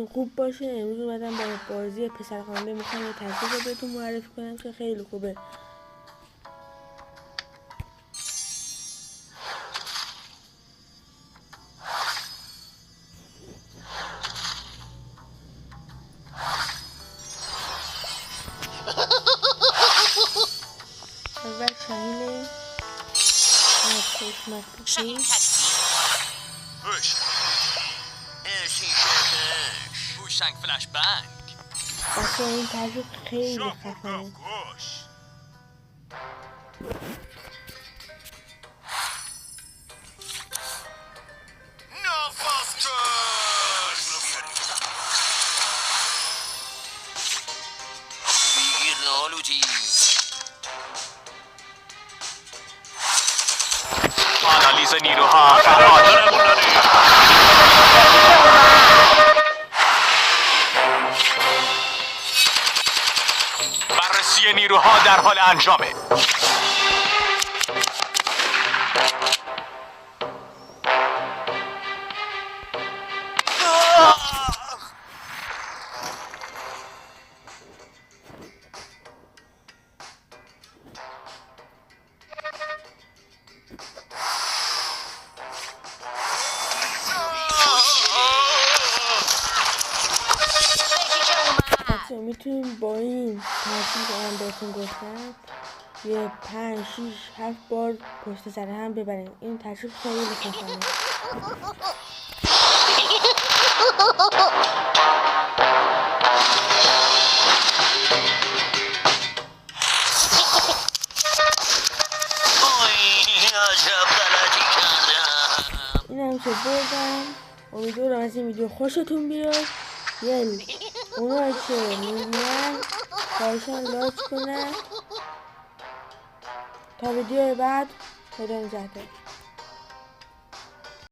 حالتون خوب باشه. امروز اومدم با بازی پسرخوانده میخوام یه تصویر رو بهتون معرفی کنم که خیلی خوبه. اول شاهین شاهین هوش هوشنگ فلش بنگ. بچه این تصویر خیلی خفنه. آنالیز نیروها بررسی نیروها در حال انجامه. میتونیم با این ترتیب که من بهتون گفتم یه 5 6 7 بار پشت سر هم ببریم. این ترتیب خیلی خفنه. این هم که بردم. امیدوارم از این ویدیو خوشتون بیاد. اونا که میبینن خواهشان لایک کنن. تا ویدیو بعد خدا نگهدار.